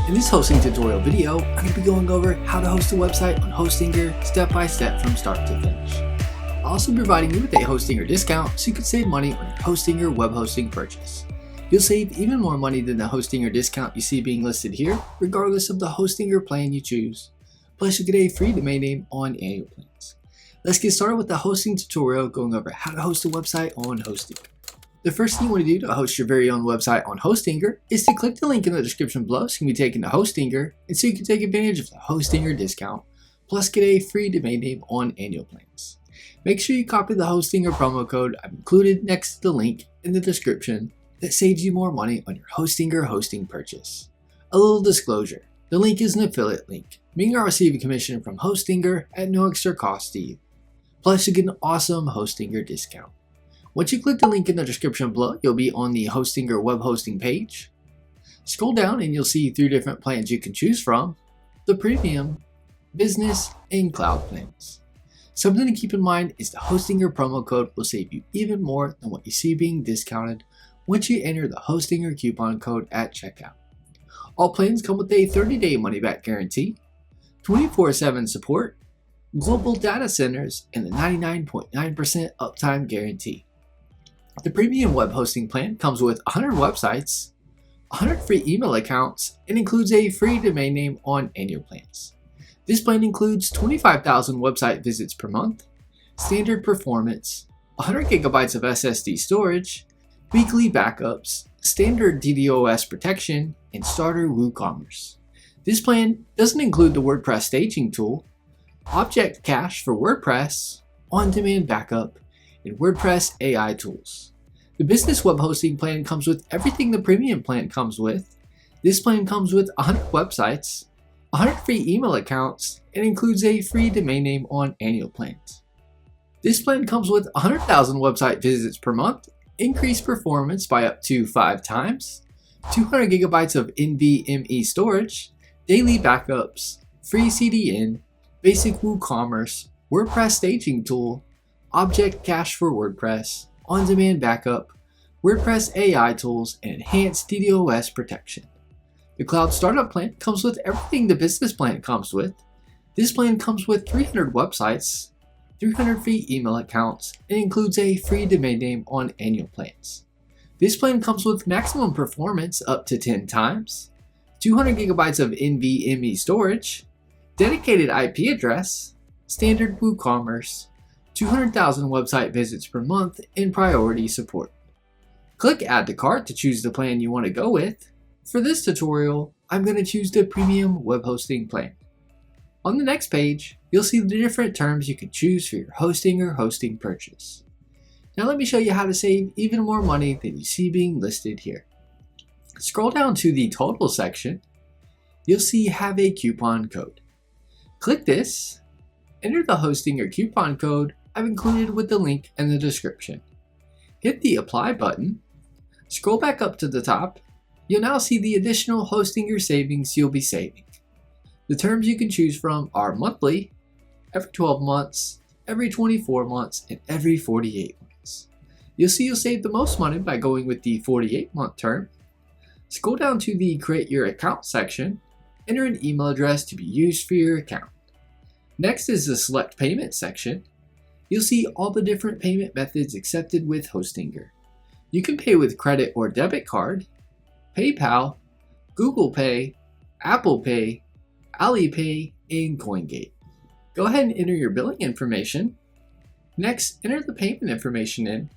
In this hosting tutorial video, I'm going to be going over how to host a website on Hostinger step by step from start to finish. I'll also be providing you with a Hostinger discount so you can save money on your Hostinger web hosting purchase. You'll save even more money than the Hostinger discount you see being listed here, regardless of the Hostinger plan you choose. Plus, you'll get a free domain name on annual plans. Let's get started with the hosting tutorial going over how to host a website on Hostinger. The first thing you want to do to host your very own website on Hostinger is to click the link in the description below so you can be taken to Hostinger and so you can take advantage of the Hostinger discount, plus get a free domain name on annual plans. Make sure you copy the Hostinger promo code I've included next to the link in the description that saves you more money on your Hostinger hosting purchase. A little disclosure, the link is an affiliate link, meaning I'll receive a commission from Hostinger at no extra cost to you. Plus you get an awesome Hostinger discount. Once you click the link in the description below, you'll be on the Hostinger web hosting page. Scroll down and you'll see 3 different plans you can choose from: the Premium, Business, and Cloud plans. Something to keep in mind is the Hostinger promo code will save you even more than what you see being discounted once you enter the Hostinger coupon code at checkout. All plans come with a 30-day money-back guarantee, 24/7 support, global data centers, and a 99.9% uptime guarantee. The premium web hosting plan comes with 100 websites, 100 free email accounts, and includes a free domain name on annual plans. This plan includes 25,000 website visits per month, standard performance, 100 gigabytes of SSD storage, weekly backups, standard DDoS protection, and starter WooCommerce. This plan doesn't include the WordPress staging tool, object cache for WordPress, on-demand backup, and WordPress AI tools. The business web hosting plan comes with everything the premium plan comes with. This plan comes with 100 websites, 100 free email accounts, and includes a free domain name on annual plans. This plan comes with 100,000 website visits per month, increased performance by up to 5 times, 200 gigabytes of NVMe storage, daily backups, free CDN, basic WooCommerce, WordPress staging tool, object cache for WordPress, on-demand backup, WordPress AI tools, and enhanced DDoS protection. The Cloud Startup plan comes with everything the business plan comes with. This plan comes with 300 websites, 300 free email accounts, and includes a free domain name on annual plans. This plan comes with maximum performance up to 10 times, 200 gigabytes of NVMe storage, dedicated IP address, standard WooCommerce, 200,000 website visits per month, and priority support. Click Add to Cart to choose the plan you want to go with. For this tutorial, I'm going to choose the Premium Web Hosting plan. On the next page, you'll see the different terms you can choose for your Hostinger hosting purchase. Now let me show you how to save even more money than you see being listed here. Scroll down to the Total section. You'll see Have a Coupon Code. Click this, enter the Hostinger coupon code I've included with the link in the description. Hit the Apply button, scroll back up to the top. You'll now see the additional Hostinger savings you'll be saving. The terms you can choose from are monthly, every 12 months, every 24 months, and every 48 months. You'll see you'll save the most money by going with the 48-month term. Scroll down to the Create Your Account section, enter an email address to be used for your account. Next is the Select Payment section. You'll see all the different payment methods accepted with Hostinger. You can pay with credit or debit card, PayPal, Google Pay, Apple Pay, Alipay, and CoinGate. Go ahead and enter your billing information. Next, enter the payment information in.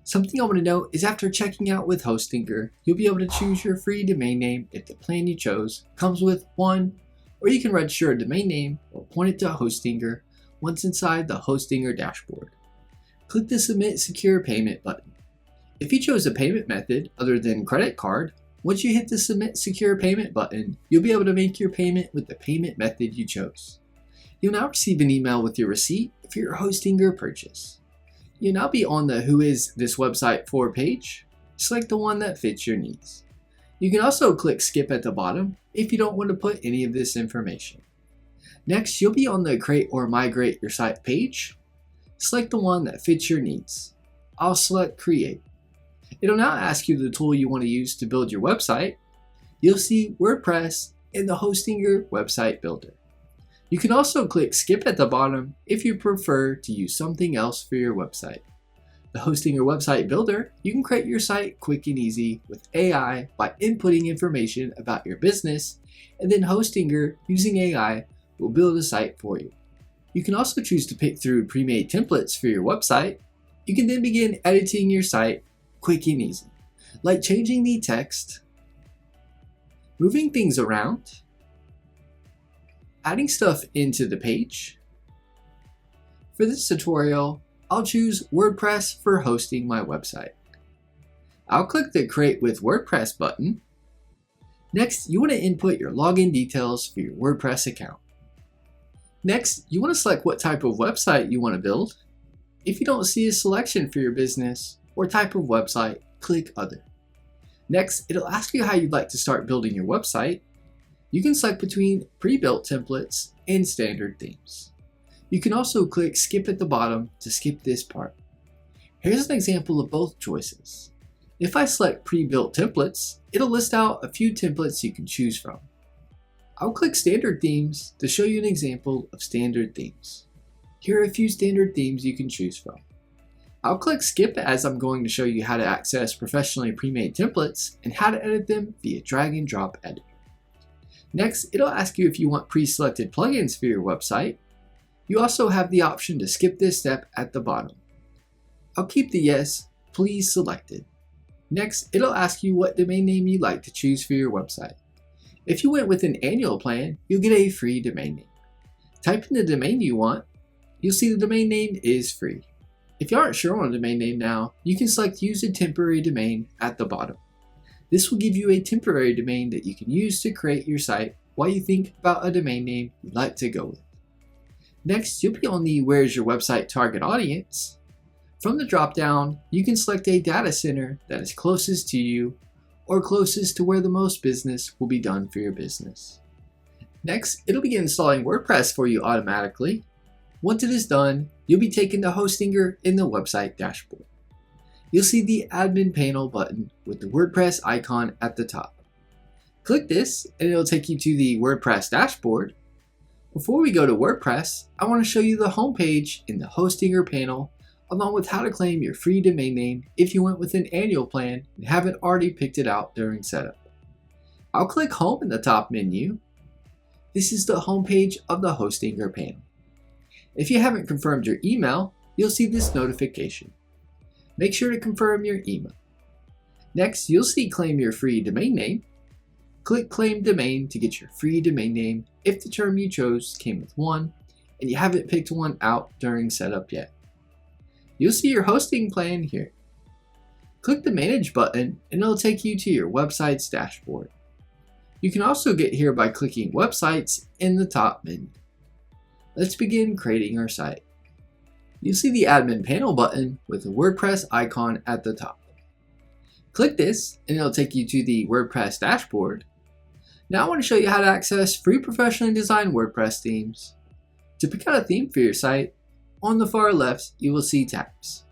Something I want to note is after checking out with Hostinger, you'll be able to choose your free domain name if the plan you chose comes with one, or you can register a domain name or point it to Hostinger once inside the Hostinger dashboard. Click the Submit Secure Payment button. If you chose a payment method other than credit card, once you hit the Submit Secure Payment button, you'll be able to make your payment with the payment method you chose. You'll now receive an email with your receipt for your Hostinger purchase. You'll now be on the Who is this website for page. Select the one that fits your needs. You can also click Skip at the bottom if you don't want to put any of this information. Next, you'll be on the Create or Migrate Your Site page. Select the one that fits your needs. I'll select Create. It'll now ask you the tool you want to use to build your website. You'll see WordPress in the Hostinger website builder. You can also click skip at the bottom if you prefer to use something else for your website. The Hostinger website builder, you can create your site quick and easy with AI by inputting information about your business, and then Hostinger, using AI, will build a site for you. You can also choose to pick through pre-made templates for your website. You can then begin editing your site quick and easy, like changing the text, moving things around, adding stuff into the page. For this tutorial, I'll choose WordPress for hosting my website. I'll click the Create with WordPress button. Next, you want to input your login details for your WordPress account. Next, you want to select what type of website you want to build. If you don't see a selection for your business or type of website, click Other. Next, it'll ask you how you'd like to start building your website. You can select between pre-built templates and standard themes. You can also click skip at the bottom to skip this part. Here's an example of both choices. If I select pre-built templates, it'll list out a few templates you can choose from. I'll click standard themes to show you an example of standard themes. Here are a few standard themes you can choose from. I'll click skip as I'm going to show you how to access professionally pre-made templates and how to edit them via drag and drop editor. Next, it'll ask you if you want pre-selected plugins for your website. You also have the option to skip this step at the bottom. I'll keep the yes, please selected. Next, it'll ask you what domain name you'd like to choose for your website. If you went with an annual plan, you'll get a free domain name. Type in the domain you want. You'll see the domain name is free. If you aren't sure on a domain name now, you can select Use a Temporary Domain at the bottom. This will give you a temporary domain that you can use to create your site while you think about a domain name you'd like to go with. Next, you'll be on the Where's Your Website Target Audience. From the drop-down, you can select a data center that is closest to you or closest to where the most business will be done for your business. Next, it'll begin installing WordPress for you automatically. Once it is done, you'll be taken to Hostinger in the website dashboard. You'll see the Admin Panel button with the WordPress icon at the top. Click this and it'll take you to the WordPress dashboard. Before we go to WordPress, I want to show you the home page in the Hostinger panel, along with how to claim your free domain name if you went with an annual plan and haven't already picked it out during setup. I'll click Home in the top menu. This is the home page of the Hostinger panel. If you haven't confirmed your email, you'll see this notification. Make sure to confirm your email. Next, you'll see Claim Your Free Domain Name. Click Claim Domain to get your free domain name if the term you chose came with one and you haven't picked one out during setup yet. You'll see your hosting plan here. Click the Manage button and it'll take you to your website's dashboard. You can also get here by clicking Websites in the top menu. Let's begin creating our site. You'll see the Admin Panel button with the WordPress icon at the top. Click this and it'll take you to the WordPress dashboard. Now I want to show you how to access free professionally designed WordPress themes. To pick out a theme for your site, on the far left you will see tabs.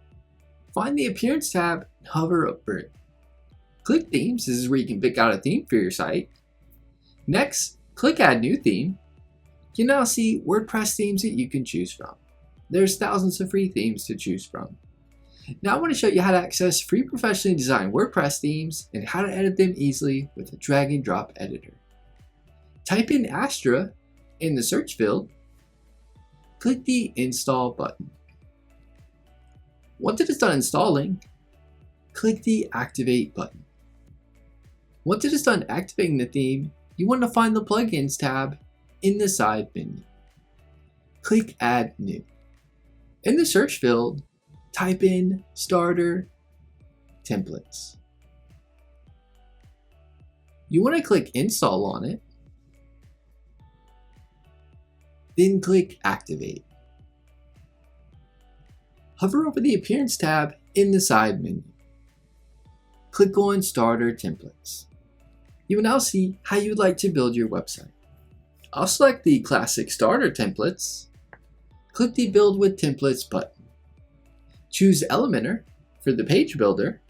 Find the Appearance tab and hover over it. Click Themes. This is where you can pick out a theme for your site. Next, click Add New Theme. You now see WordPress themes that you can choose from. There's thousands of free themes to choose from. Now I want to show you how to access free professionally designed WordPress themes and how to edit them easily with a drag and drop editor. Type in Astra in the search field. Click the Install button. Once it is done installing, click the Activate button. Once it is done activating the theme, you want to find the Plugins tab in the side menu. Click Add New. In the search field, type in Starter Templates. You want to click Install on it, then click Activate. Hover over the Appearance tab in the side menu. Click on Starter Templates. You will now see how you would like to build your website. I'll select the classic starter templates. Click the Build with Templates button. Choose Elementor for the page builder.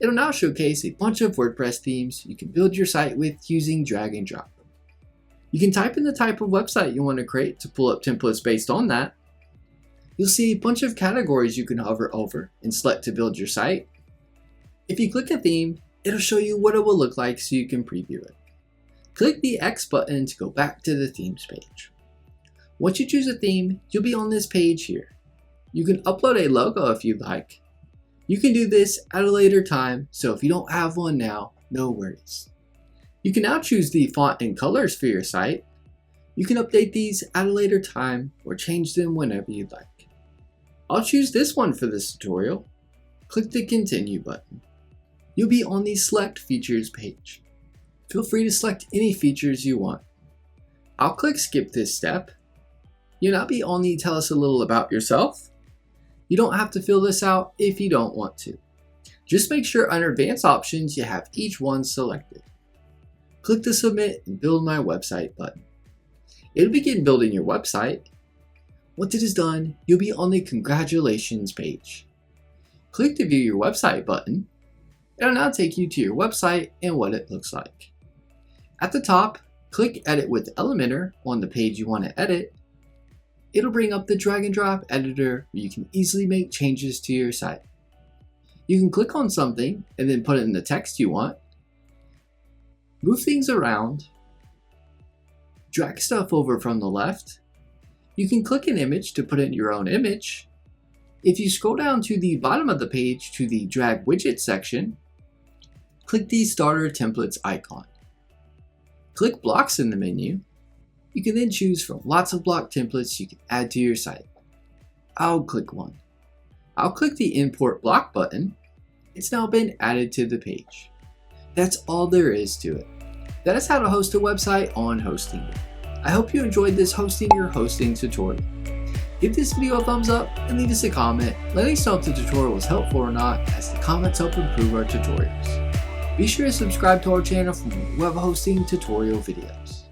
It'll now showcase a bunch of WordPress themes you can build your site with using drag and drop. You can type in the type of website you want to create to pull up templates based on that. You'll see a bunch of categories you can hover over and select to build your site. If you click a theme, it'll show you what it will look like so you can preview it. Click the X button to go back to the themes page. Once you choose a theme, you'll be on this page here. You can upload a logo if you'd like. You can do this at a later time, so if you don't have one now, no worries. You can now choose the font and colors for your site. You can update these at a later time or change them whenever you'd like. I'll choose this one for this tutorial. Click the Continue button. You'll be on the Select Features page. Feel free to select any features you want. I'll click Skip this step. You'll now be on the Tell us a little about yourself. You don't have to fill this out if you don't want to. Just make sure under Advanced Options you have each one selected. Click the Submit and Build My Website button. It'll begin building your website. Once it is done, you'll be on the Congratulations page. Click the View Your Website button. It'll now take you to your website and what it looks like. At the top, click Edit with Elementor on the page you want to edit. It'll bring up the drag and drop editor where you can easily make changes to your site. You can click on something and then put in the text you want. Move things around. Drag stuff over from the left. You can click an image to put in your own image. If you scroll down to the bottom of the page to the Drag Widget section, click the Starter Templates icon. Click Blocks in the menu. You can then choose from lots of block templates you can add to your site. I'll click one. I'll click the Import Block button. It's now been added to the page. That's all there is to it. That is how to host a website on Hostinger. I hope you enjoyed this Hostinger hosting tutorial. Give this video a thumbs up and leave us a comment letting us know if the tutorial was helpful or not, as the comments help improve our tutorials. Be sure to subscribe to our channel for more web hosting tutorial videos.